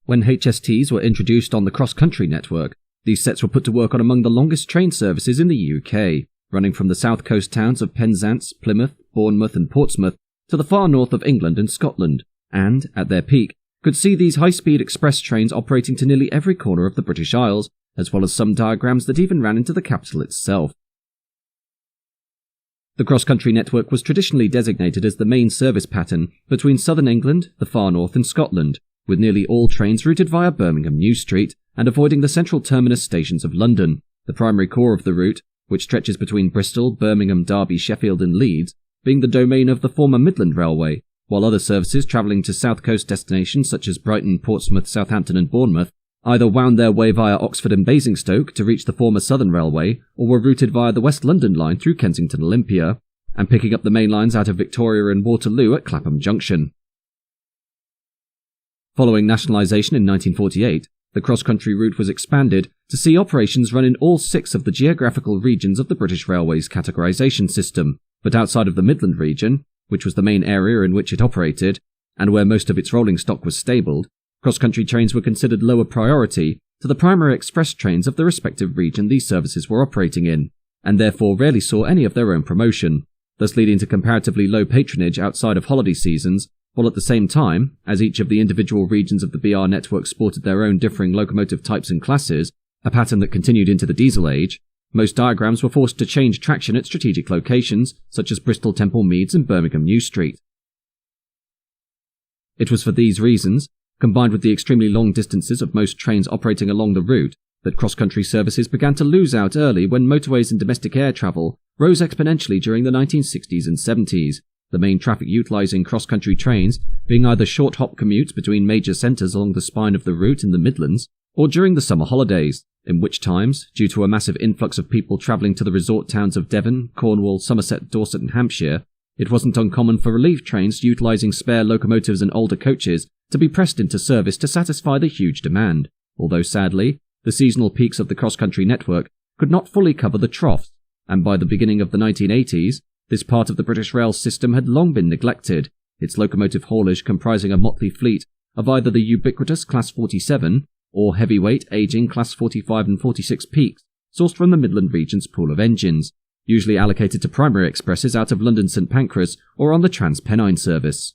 When HSTs were introduced on the CrossCountry network, these sets were put to work on among the longest train services in the UK, running from the south coast towns of Penzance, Plymouth, Bournemouth and Portsmouth to the far north of England and Scotland, and, at their peak, could see these high-speed express trains operating to nearly every corner of the British Isles, as well as some diagrams that even ran into the capital itself. The CrossCountry network was traditionally designated as the main service pattern between southern England, the far north and Scotland, with nearly all trains routed via Birmingham New Street and avoiding the central terminus stations of London, the primary core of the route, which stretches between Bristol, Birmingham, Derby, Sheffield and Leeds, being the domain of the former Midland Railway, while other services travelling to south coast destinations such as Brighton, Portsmouth, Southampton and Bournemouth either wound their way via Oxford and Basingstoke to reach the former Southern Railway, or were routed via the West London line through Kensington Olympia, and picking up the main lines out of Victoria and Waterloo at Clapham Junction. Following nationalisation in 1948, the CrossCountry route was expanded to see operations run in all 6 of the geographical regions of the British Railways categorisation system, but outside of the Midland region, which was the main area in which it operated, and where most of its rolling stock was stabled, cross-country trains were considered lower priority to the primary express trains of the respective region these services were operating in, and therefore rarely saw any of their own promotion, thus leading to comparatively low patronage outside of holiday seasons, while at the same time, as each of the individual regions of the BR network sported their own differing locomotive types and classes, a pattern that continued into the diesel age, most diagrams were forced to change traction at strategic locations such as Bristol Temple Meads and Birmingham New Street. It was for these reasons, combined with the extremely long distances of most trains operating along the route, that cross-country services began to lose out early when motorways and domestic air travel rose exponentially during the 1960s and 70s, the main traffic utilising cross-country trains being either short-hop commutes between major centres along the spine of the route in the Midlands, or during the summer holidays, in which times, due to a massive influx of people travelling to the resort towns of Devon, Cornwall, Somerset, Dorset and Hampshire, it wasn't uncommon for relief trains utilising spare locomotives and older coaches to be pressed into service to satisfy the huge demand, although sadly, the seasonal peaks of the cross-country network could not fully cover the troughs, and by the beginning of the 1980s, this part of the British rail system had long been neglected, its locomotive haulage comprising a motley fleet of either the ubiquitous Class 47 or heavyweight aging Class 45 and 46 peaks sourced from the Midland region's pool of engines, usually allocated to primary expresses out of London St Pancras or on the Trans-Pennine service.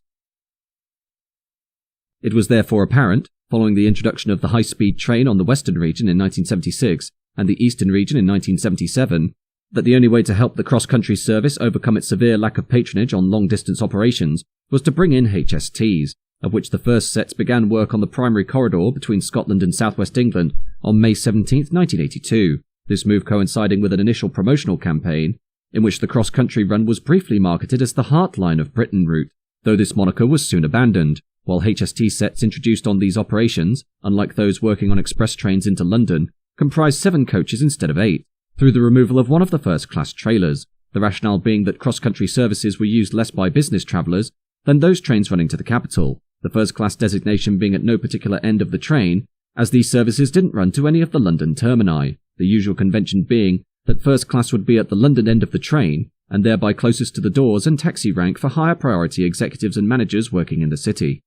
It was therefore apparent, following the introduction of the high-speed train on the Western region in 1976 and the Eastern region in 1977, that the only way to help the cross-country service overcome its severe lack of patronage on long-distance operations was to bring in HSTs, of which the first sets began work on the primary corridor between Scotland and southwest England on May 17, 1982, this move coinciding with an initial promotional campaign, in which the cross-country run was briefly marketed as the Heartline of Britain route, though this moniker was soon abandoned, while HST sets introduced on these operations, unlike those working on express trains into London, comprised 7 coaches instead of 8, through the removal of one of the first-class trailers, the rationale being that cross-country services were used less by business travellers than those trains running to the capital, the first-class designation being at no particular end of the train, as these services didn't run to any of the London termini, the usual convention being that first class would be at the London end of the train, and thereby closest to the doors and taxi rank for higher priority executives and managers working in the city.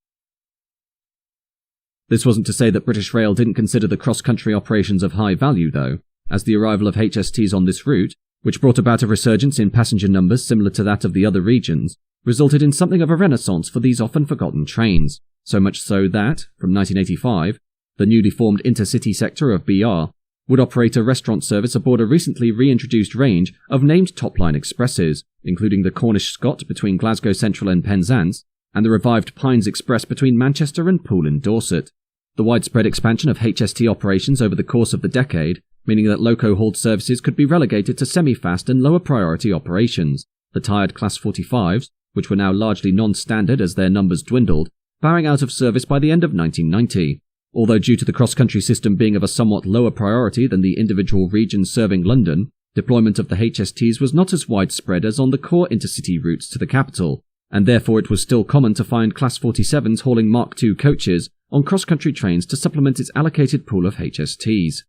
This wasn't to say that British Rail didn't consider the cross-country operations of high value though, as the arrival of HSTs on this route, which brought about a resurgence in passenger numbers similar to that of the other regions, resulted in something of a renaissance for these often forgotten trains, so much so that, from 1985, the newly formed intercity sector of BR would operate a restaurant service aboard a recently reintroduced range of named top-line expresses, including the Cornish Scot between Glasgow Central and Penzance, and the revived Pines Express between Manchester and Poole in Dorset. The widespread expansion of HST operations over the course of the decade, meaning that loco-hauled services could be relegated to semi-fast and lower priority operations, the tired Class 45s, which were now largely non-standard as their numbers dwindled, bowing out of service by the end of 1990. Although due to the cross-country system being of a somewhat lower priority than the individual regions serving London, deployment of the HSTs was not as widespread as on the core intercity routes to the capital, and therefore it was still common to find Class 47s hauling Mark II coaches on cross-country trains to supplement its allocated pool of HSTs.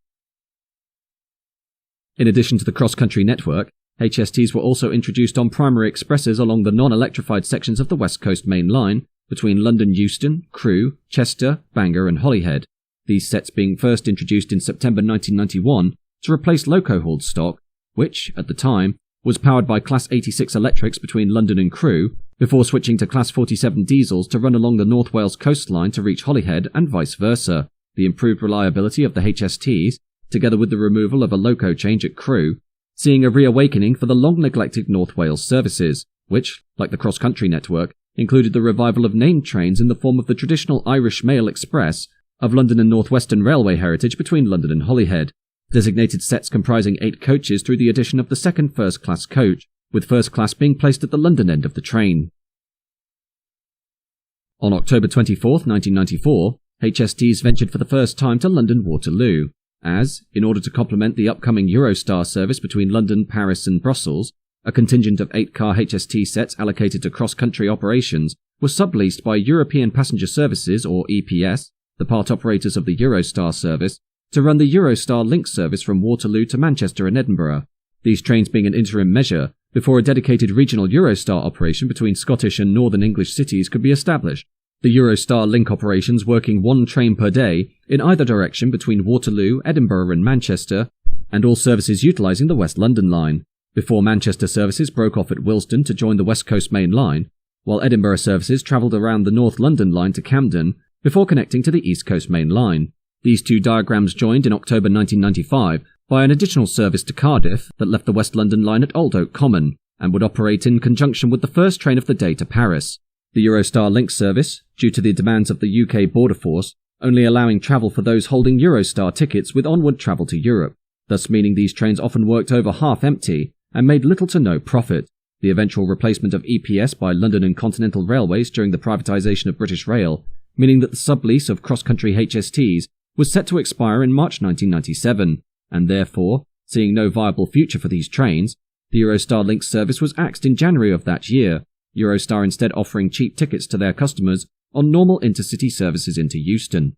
In addition to the cross-country network, HSTs were also introduced on primary expresses along the non-electrified sections of the West Coast Main Line between London Euston, Crewe, Chester, Bangor and Holyhead, these sets being first introduced in September 1991 to replace loco-hauled stock, which, at the time, was powered by Class 86 electrics between London and Crewe, before switching to Class 47 diesels to run along the North Wales coastline to reach Holyhead and vice versa. The improved reliability of the HSTs, together with the removal of a loco change at Crewe, seeing a reawakening for the long-neglected North Wales services, which, like the CrossCountry network, included the revival of named trains in the form of the traditional Irish Mail Express of London and North Western Railway heritage between London and Holyhead. Designated sets comprising 8 coaches through the addition of the second first-class coach, with first class being placed at the London end of the train. On October 24, 1994, HSTs ventured for the first time to London Waterloo, as, in order to complement the upcoming Eurostar service between London, Paris and Brussels, a contingent of 8-car HST sets allocated to cross-country operations was subleased by European Passenger Services, or EPS, the part operators of the Eurostar service, to run the Eurostar Link service from Waterloo to Manchester and Edinburgh, these trains being an interim measure before a dedicated regional Eurostar operation between Scottish and Northern English cities could be established. The Eurostar Link operations working 1 train per day in either direction between Waterloo, Edinburgh and Manchester, and all services utilising the West London line, before Manchester services broke off at Willesden to join the West Coast Main Line, while Edinburgh services travelled around the North London line to Camden before connecting to the East Coast Main Line. These two diagrams joined in October 1995 by an additional service to Cardiff that left the West London line at Old Oak Common and would operate in conjunction with the first train of the day to Paris. The Eurostar Link service, due to the demands of the UK Border Force, only allowing travel for those holding Eurostar tickets with onward travel to Europe, thus meaning these trains often worked over half empty and made little to no profit. The eventual replacement of EPS by London and Continental Railways during the privatisation of British Rail, meaning that the sublease of cross-country HSTs was set to expire in March 1997, and therefore, seeing no viable future for these trains, the Eurostar Link service was axed in January of that year, Eurostar instead offering cheap tickets to their customers on normal intercity services into Euston.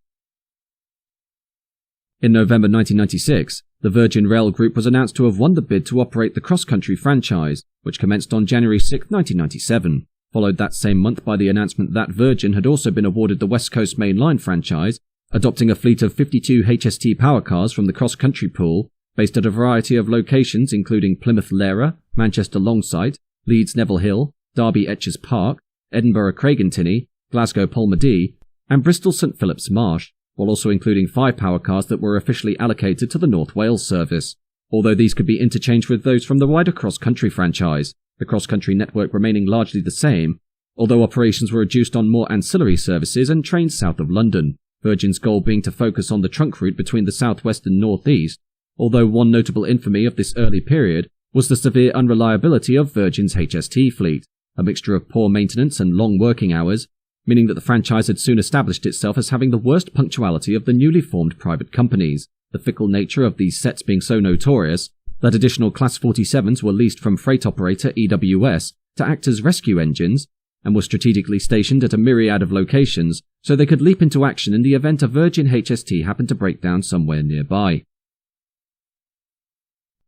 In November 1996, the Virgin Rail Group was announced to have won the bid to operate the CrossCountry franchise, which commenced on January 6, 1997, followed that same month by the announcement that Virgin had also been awarded the West Coast Main Line franchise, adopting a fleet of 52 HST power cars from the cross-country pool, based at a variety of locations including Plymouth Lara, Manchester Longside, Leeds Neville Hill, Derby Etches Park, Edinburgh Craigentinny, Glasgow Polmadie, and Bristol St Philip's Marsh, while also including 5 power cars that were officially allocated to the North Wales service. Although these could be interchanged with those from the wider cross-country franchise, the cross-country network remaining largely the same, although operations were reduced on more ancillary services and trains south of London. Virgin's goal being to focus on the trunk route between the southwest and northeast, although one notable infamy of this early period was the severe unreliability of Virgin's HST fleet, a mixture of poor maintenance and long working hours, meaning that the franchise had soon established itself as having the worst punctuality of the newly formed private companies, the fickle nature of these sets being so notorious that additional Class 47s were leased from freight operator EWS to act as rescue engines, and were strategically stationed at a myriad of locations so they could leap into action in the event a Virgin HST happened to break down somewhere nearby.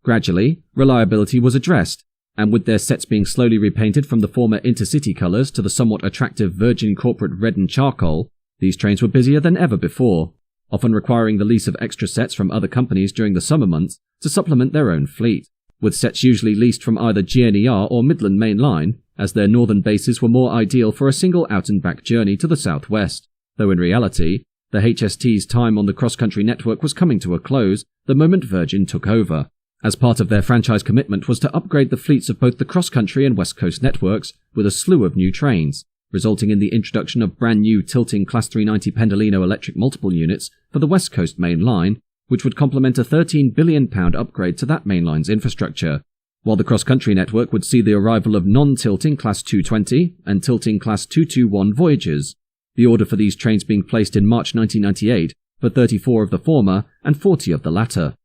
Gradually, reliability was addressed, and with their sets being slowly repainted from the former intercity colours to the somewhat attractive Virgin corporate red and charcoal, these trains were busier than ever before, often requiring the lease of extra sets from other companies during the summer months to supplement their own fleet, with sets usually leased from either GNER or Midland Main Line, as their northern bases were more ideal for a single out-and-back journey to the southwest, though in reality, the HST's time on the cross-country network was coming to a close the moment Virgin took over, as part of their franchise commitment was to upgrade the fleets of both the cross-country and West Coast networks with a slew of new trains, resulting in the introduction of brand new tilting Class 390 Pendolino electric multiple units for the West Coast Main Line, which would complement a £13 billion upgrade to that main line's infrastructure, while the cross-country network would see the arrival of non-tilting Class 220 and tilting Class 221 Voyagers, the order for these trains being placed in March 1998 for 34 of the former and 40 of the latter.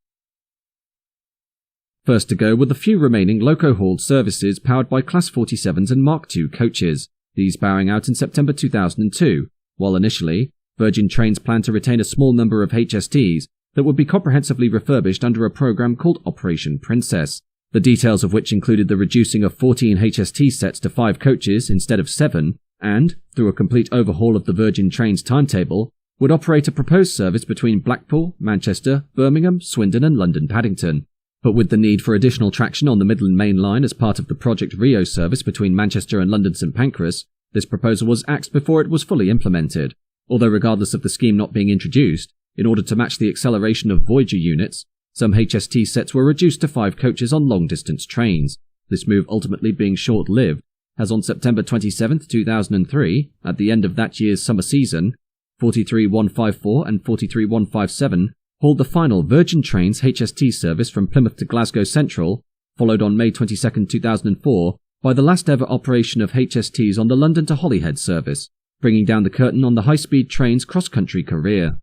First to go were the few remaining loco-hauled services powered by Class 47s and Mark II coaches, these bowing out in September 2002, while initially, Virgin Trains planned to retain a small number of HSTs that would be comprehensively refurbished under a program called Operation Princess, the details of which included the reducing of 14 HST sets to 5 coaches instead of 7, and, through a complete overhaul of the Virgin Trains timetable, would operate a proposed service between Blackpool, Manchester, Birmingham, Swindon and London Paddington. But with the need for additional traction on the Midland Main Line as part of the Project Rio service between Manchester and London St Pancras, this proposal was axed before it was fully implemented. Although regardless of the scheme not being introduced, in order to match the acceleration of Voyager units, some HST sets were reduced to 5 coaches on long-distance trains, this move ultimately being short-lived, as on September 27, 2003, at the end of that year's summer season, 43154 and 43157 hauled the final Virgin Trains HST service from Plymouth to Glasgow Central, followed on May 22, 2004, by the last ever operation of HSTs on the London to Holyhead service, bringing down the curtain on the high-speed train's cross-country career.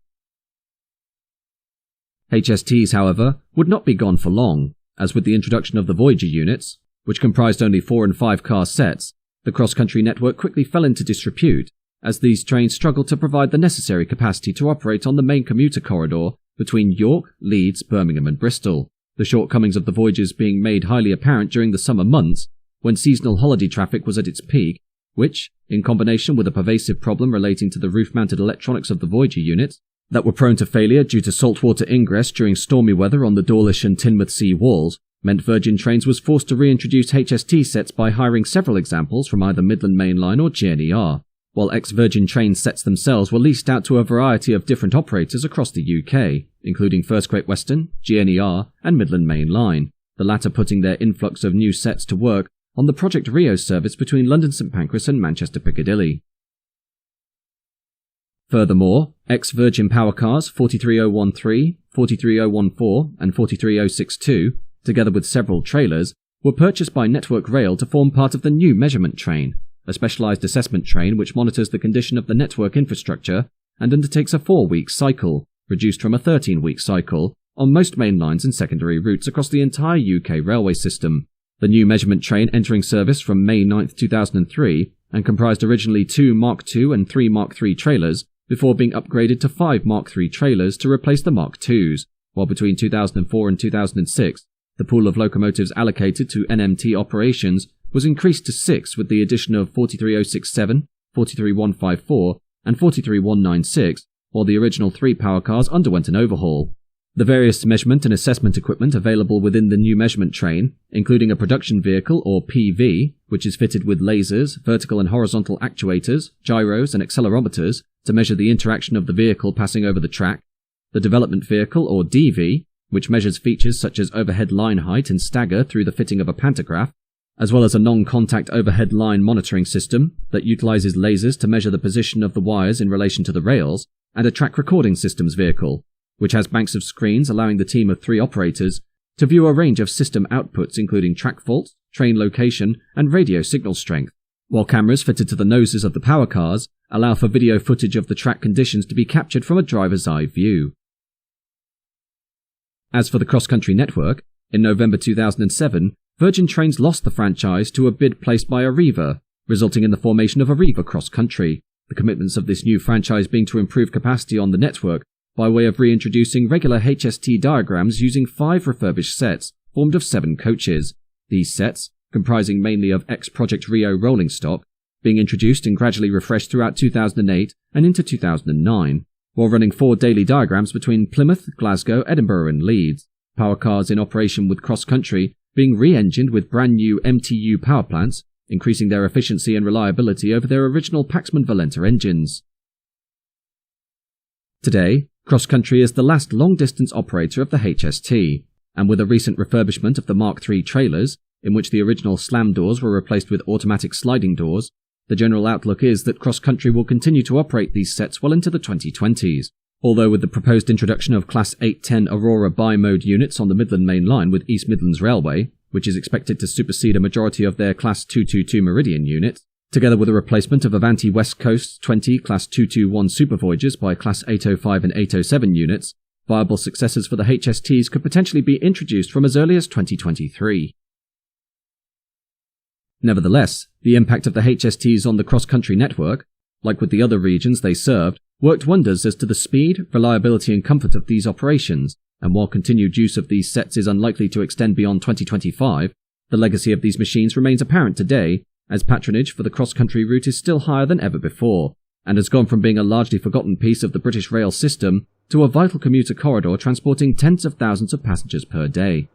HSTs, however, would not be gone for long, as with the introduction of the Voyager units, which comprised only 4 and 5 car sets, the cross-country network quickly fell into disrepute, as these trains struggled to provide the necessary capacity to operate on the main commuter corridor between York, Leeds, Birmingham and Bristol, the shortcomings of the Voyagers being made highly apparent during the summer months, when seasonal holiday traffic was at its peak, which, in combination with a pervasive problem relating to the roof-mounted electronics of the Voyager units, that were prone to failure due to saltwater ingress during stormy weather on the Dawlish and Teignmouth sea walls, meant Virgin Trains was forced to reintroduce HST sets by hiring several examples from either Midland Main Line or GNER, while ex-Virgin Trains sets themselves were leased out to a variety of different operators across the UK, including First Great Western, GNER and Midland Main Line, the latter putting their influx of new sets to work on the Project Rio service between London St Pancras and Manchester Piccadilly. Furthermore, ex-Virgin power cars 43013, 43014 and 43062, together with several trailers, were purchased by Network Rail to form part of the new measurement train, a specialised assessment train which monitors the condition of the network infrastructure and undertakes a 4-week cycle, reduced from a 13-week cycle, on most main lines and secondary routes across the entire UK railway system. The new measurement train entering service from May 9, 2003, and comprised originally 2 Mark II and 3 Mark III trailers, before being upgraded to 5 Mark III trailers to replace the Mark IIs, while between 2004 and 2006, the pool of locomotives allocated to NMT operations was increased to 6 with the addition of 43067, 43154 and 43196, while the original 3 power cars underwent an overhaul. The various measurement and assessment equipment available within the new measurement train, including a production vehicle or PV, which is fitted with lasers, vertical and horizontal actuators, gyros and accelerometers to measure the interaction of the vehicle passing over the track, the development vehicle or DV, which measures features such as overhead line height and stagger through the fitting of a pantograph, as well as a non-contact overhead line monitoring system that utilizes lasers to measure the position of the wires in relation to the rails, and a track recording systems vehicle, which has banks of screens allowing the team of 3 operators to view a range of system outputs including track faults, train location, and radio signal strength, while cameras fitted to the noses of the power cars allow for video footage of the track conditions to be captured from a driver's eye view. As for the cross-country network, in November 2007, Virgin Trains lost the franchise to a bid placed by Arriva, resulting in the formation of Arriva Cross-Country, the commitments of this new franchise being to improve capacity on the network by way of reintroducing regular HST diagrams using 5 refurbished sets formed of 7 coaches. These sets, comprising mainly of ex-Project Rio rolling stock, being introduced and gradually refreshed throughout 2008 and into 2009, while running 4 daily diagrams between Plymouth, Glasgow, Edinburgh and Leeds, power cars in operation with cross-country being re-engined with brand new MTU power plants, increasing their efficiency and reliability over their original Paxman Valenta engines. Today, CrossCountry is the last long-distance operator of the HST, and with a recent refurbishment of the Mark III trailers, in which the original slam doors were replaced with automatic sliding doors, the general outlook is that CrossCountry will continue to operate these sets well into the 2020s, although with the proposed introduction of Class 810 Aurora bi-mode units on the Midland Main Line with East Midlands Railway, which is expected to supersede a majority of their Class 222 Meridian units, together with a replacement of Avanti West Coast's 20 Class 221 Super Voyagers by Class 805 and 807 units, viable successors for the HSTs could potentially be introduced from as early as 2023. Nevertheless, the impact of the HSTs on the cross-country network, like with the other regions they served, worked wonders as to the speed, reliability and comfort of these operations, and while continued use of these sets is unlikely to extend beyond 2025, the legacy of these machines remains apparent today, as patronage for the cross-country route is still higher than ever before, and has gone from being a largely forgotten piece of the British rail system to a vital commuter corridor transporting tens of thousands of passengers per day.